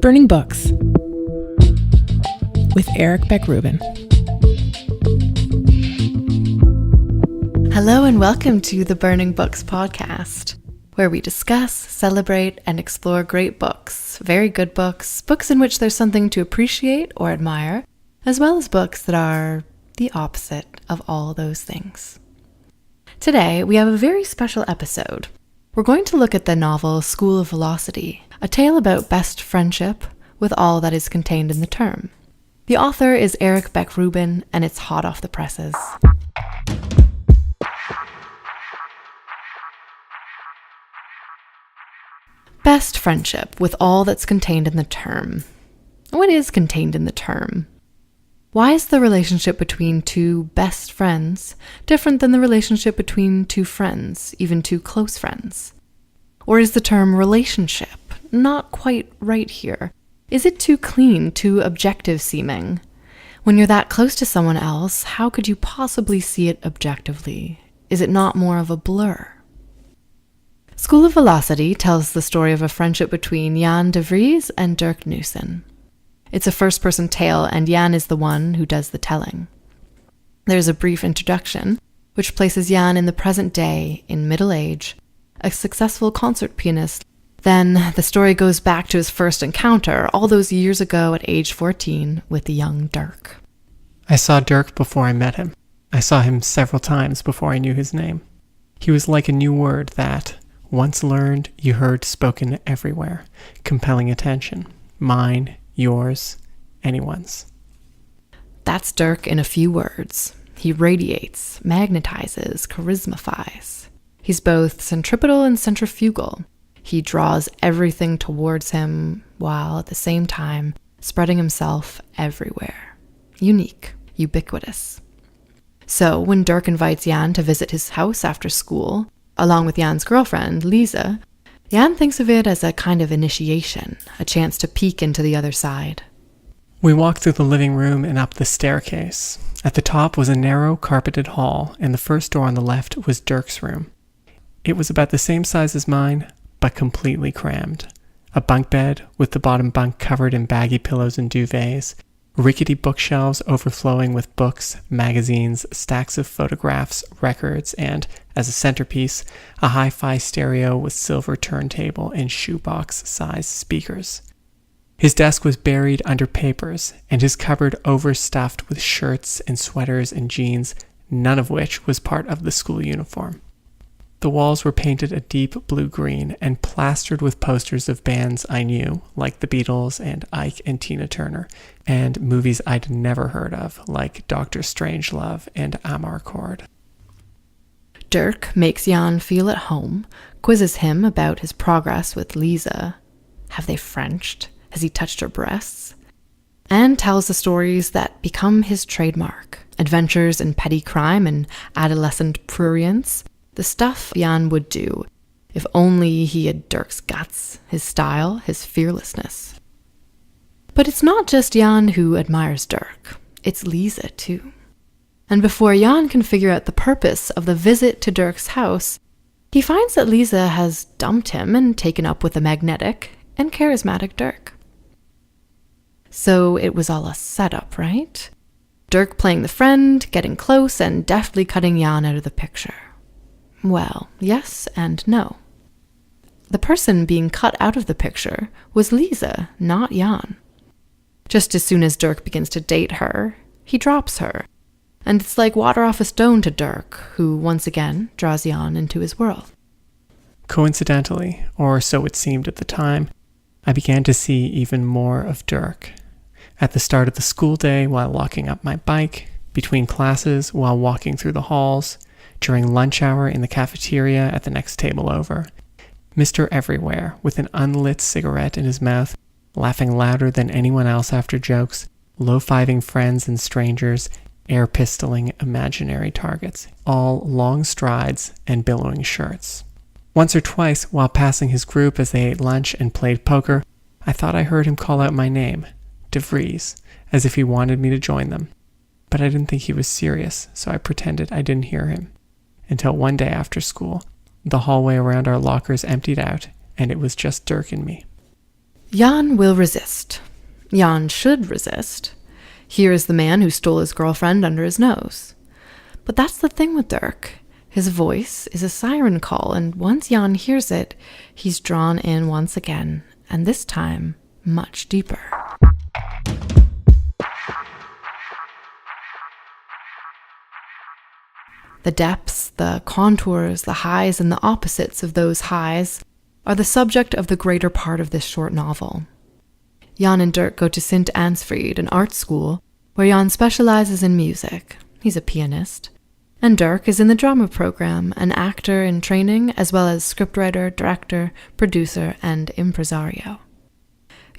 Burning Books with Beck Rubin. Hello and welcome to the Burning Books podcast, where we discuss, celebrate, and explore great books, very good books, books in which there's something to appreciate or admire, as well as books that are the opposite of all those things. Today, we have a very special episode. We're going to look at the novel School of Velocity, a tale about best friendship with all that is contained in the term. The author is Beck Rubin, and it's hot off the presses. Best friendship with all that's contained in the term. What is contained in the term? Why is the relationship between two best friends different than the relationship between two friends, even two close friends? Or is the term relationship not quite right here? Is it too clean, too objective seeming? When you're that close to someone else, how could you possibly see it objectively? Is it not more of a blur? School of Velocity tells the story of a friendship between Jan de Vries and Dirk Nuysen. It's a first-person tale, and Jan is the one who does the telling. There's a brief introduction, which places Jan in the present day, in middle age, a successful concert pianist. Then the story goes back to his first encounter, all those years ago at age 14, with the young Dirk. I saw Dirk before I met him. I saw him several times before I knew his name. He was like a new word that, once learned, you heard spoken everywhere, compelling attention. Mine, yours, anyone's. That's Dirk in a few words. He radiates, magnetizes, charismifies. He's both centripetal and centrifugal. He draws everything towards him while at the same time spreading himself everywhere. Unique, ubiquitous. So when Dirk invites Jan to visit his house after school, along with Jan's girlfriend, Lisa, Jan thinks of it as a kind of initiation, a chance to peek into the other side. We walked through the living room and up the staircase. At the top was a narrow, carpeted hall, and the first door on the left was Dirk's room. It was about the same size as mine, but completely crammed. A bunk bed with the bottom bunk covered in baggy pillows and duvets, rickety bookshelves overflowing with books, magazines, stacks of photographs, records, and, as a centerpiece, a hi-fi stereo with silver turntable and shoebox-sized speakers. His desk was buried under papers, and his cupboard overstuffed with shirts and sweaters and jeans, none of which was part of the school uniform. The walls were painted a deep blue-green and plastered with posters of bands I knew, like the Beatles and Ike and Tina Turner, and movies I'd never heard of, like Dr. Strangelove and Amarcord. Dirk makes Jan feel at home, quizzes him about his progress with Lisa. Have they Frenched? Has he touched her breasts? And tells the stories that become his trademark. Adventures in petty crime and adolescent prurience. The stuff Jan would do, if only he had Dirk's guts, his style, his fearlessness. But it's not just Jan who admires Dirk, it's Lisa too. And before Jan can figure out the purpose of the visit to Dirk's house, he finds that Lisa has dumped him and taken up with the magnetic and charismatic Dirk. So it was all a setup, right? Dirk playing the friend, getting close, and deftly cutting Jan out of the picture. Well, yes and no. The person being cut out of the picture was Lisa, not Jan. Just as soon as Dirk begins to date her, he drops her. And it's like water off a stone to Dirk, who once again draws Jan into his world. Coincidentally, or so it seemed at the time, I began to see even more of Dirk. At the start of the school day while locking up my bike, between classes while walking through the halls, during lunch hour in the cafeteria at the next table over. Mr. Everywhere, with an unlit cigarette in his mouth, laughing louder than anyone else after jokes, low-fiving friends and strangers, air-pistoling imaginary targets, all long strides and billowing shirts. Once or twice, while passing his group as they ate lunch and played poker, I thought I heard him call out my name, de Vries, as if he wanted me to join them. But I didn't think he was serious, so I pretended I didn't hear him. Until one day after school, the hallway around our lockers emptied out, and it was just Dirk and me. Jan will resist. Jan should resist. Here is the man who stole his girlfriend under his nose. But that's the thing with Dirk. His voice is a siren call, and once Jan hears it, he's drawn in once again, and this time, much deeper. The depths, the contours, the highs, and the opposites of those highs are the subject of the greater part of this short novel. Jan and Dirk go to St. Ansfried, an art school, where Jan specializes in music. He's a pianist. And Dirk is in the drama program, an actor in training, as well as scriptwriter, director, producer, and impresario.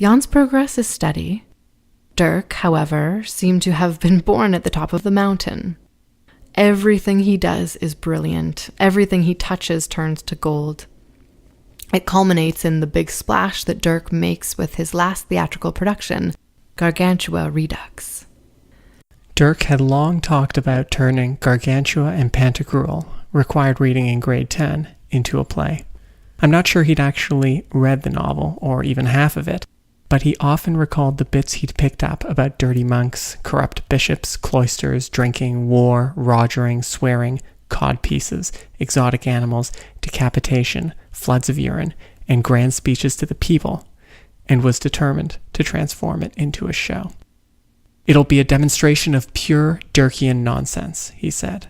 Jan's progress is steady. Dirk, however, seemed to have been born at the top of the mountain. Everything he does is brilliant. Everything he touches turns to gold. It culminates in the big splash that Dirk makes with his last theatrical production, Gargantua Redux. Dirk had long talked about turning Gargantua and Pantagruel, required reading in grade 10, into a play. I'm not sure he'd actually read the novel, or even half of it, but he often recalled the bits he'd picked up about dirty monks, corrupt bishops, cloisters, drinking, war, rogering, swearing, cod pieces, exotic animals, decapitation, floods of urine, and grand speeches to the people, and was determined to transform it into a show. "It'll be a demonstration of pure Dirkian nonsense," he said.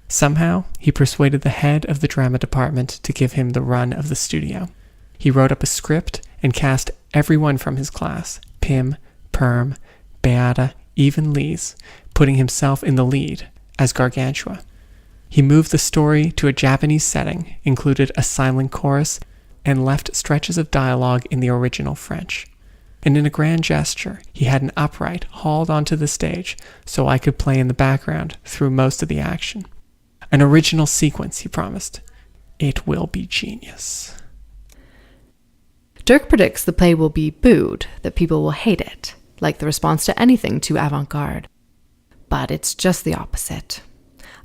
Somehow, he persuaded the head of the drama department to give him the run of the studio. He wrote up a script and cast everyone from his class, Pim, Perm, Beata, even Lise, putting himself in the lead as Gargantua. He moved the story to a Japanese setting, included a silent chorus, and left stretches of dialogue in the original French. And in a grand gesture, he had an upright hauled onto the stage so I could play in the background through most of the action. An original sequence, he promised. It will be genius. Dirk predicts the play will be booed, that people will hate it, like the response to anything too avant-garde. But it's just the opposite.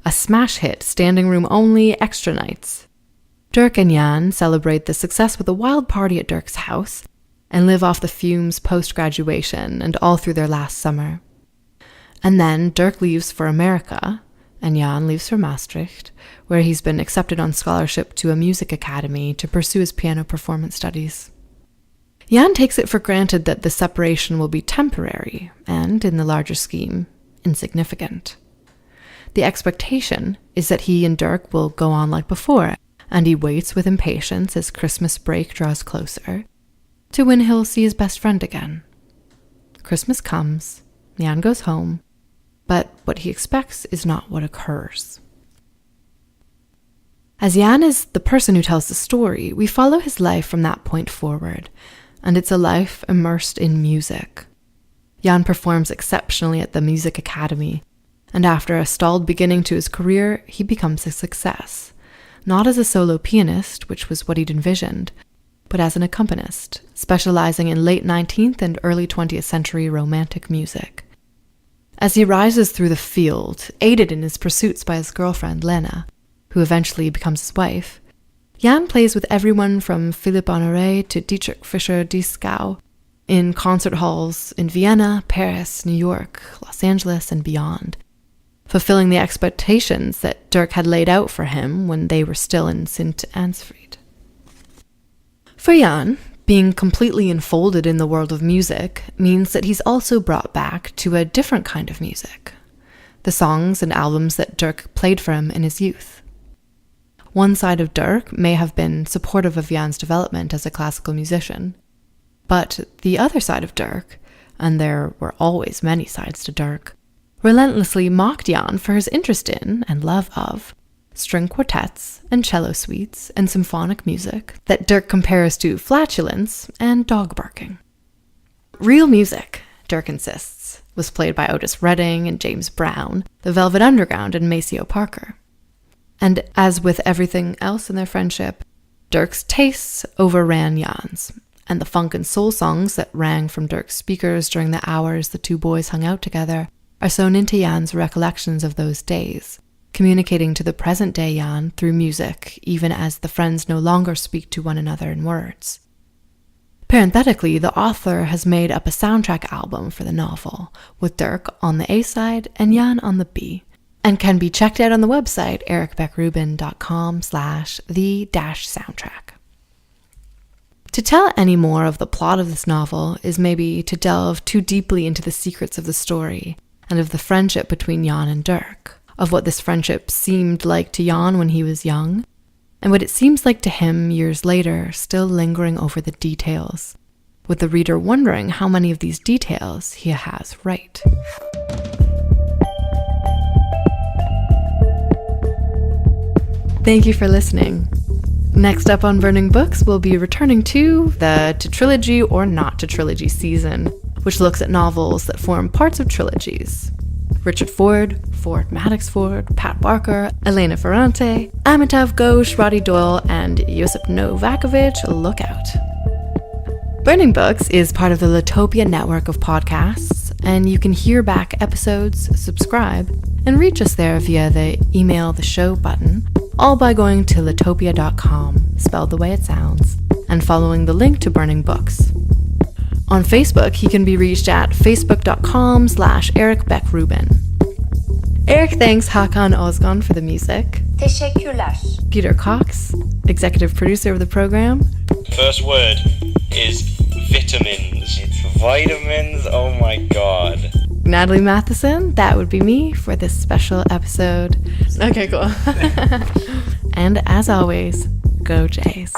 A smash hit, standing room only, extra nights. Dirk and Jan celebrate the success with a wild party at Dirk's house, and live off the fumes post-graduation and all through their last summer. And then Dirk leaves for America, and Jan leaves for Maastricht, where he's been accepted on scholarship to a music academy to pursue his piano performance studies. Jan takes it for granted that the separation will be temporary and, in the larger scheme, insignificant. The expectation is that he and Dirk will go on like before, and he waits with impatience as Christmas break draws closer, to when he'll see his best friend again. Christmas comes, Jan goes home, but what he expects is not what occurs. As Jan is the person who tells the story, we follow his life from that point forward, and it's a life immersed in music. Jan performs exceptionally at the Music Academy, and after a stalled beginning to his career, he becomes a success, not as a solo pianist, which was what he'd envisioned, but as an accompanist, specializing in late 19th and early 20th century romantic music. As he rises through the field, aided in his pursuits by his girlfriend Lena, who eventually becomes his wife, Jan plays with everyone from Philipp Honoré to Dietrich Fischer-Dieskau in concert halls in Vienna, Paris, New York, Los Angeles, and beyond, fulfilling the expectations that Dirk had laid out for him when they were still in St. Ansfried. For Jan, being completely enfolded in the world of music means that he's also brought back to a different kind of music, the songs and albums that Dirk played for him in his youth. One side of Dirk may have been supportive of Jan's development as a classical musician, but the other side of Dirk, and there were always many sides to Dirk, relentlessly mocked Jan for his interest in and love of string quartets and cello suites and symphonic music that Dirk compares to flatulence and dog barking. Real music, Dirk insists, was played by Otis Redding and James Brown, the Velvet Underground and Maceo Parker. And as with everything else in their friendship, Dirk's tastes overran Jan's, and the funk and soul songs that rang from Dirk's speakers during the hours the two boys hung out together are sewn into Jan's recollections of those days, communicating to the present-day Jan through music, even as the friends no longer speak to one another in words. Parenthetically, the author has made up a soundtrack album for the novel, with Dirk on the A side and Jan on the B, and can be checked out on the website ericbeckrubin.com/the-soundtrack. To tell any more of the plot of this novel is maybe to delve too deeply into the secrets of the story and of the friendship between Jan and Dirk, of what this friendship seemed like to Jan when he was young, and what it seems like to him years later, still lingering over the details, with the reader wondering how many of these details he has right. Thank you for listening. Next up on Burning Books, we'll be returning to the To Trilogy or Not to Trilogy season, which looks at novels that form parts of trilogies. Richard Ford, Ford Maddox Ford, Pat Barker, Elena Ferrante, Amitav Ghosh, Roddy Doyle, and Josip Novakovic look out. Burning Books is part of the Litopia network of podcasts, and you can hear back episodes, subscribe, and reach us there via the Email the Show button, all by going to litopia.com, spelled the way it sounds, and following the link to Burning Books. On Facebook, he can be reached at facebook.com/Eric Beck Rubin. Eric thanks Hakan Ozgon for the music. Teşekkürler. Peter Cox, executive producer of the program. First word is vitamins. It's vitamins, oh my god. Natalie Matheson, that would be me for this special episode. Okay, cool. And as always, go Jays.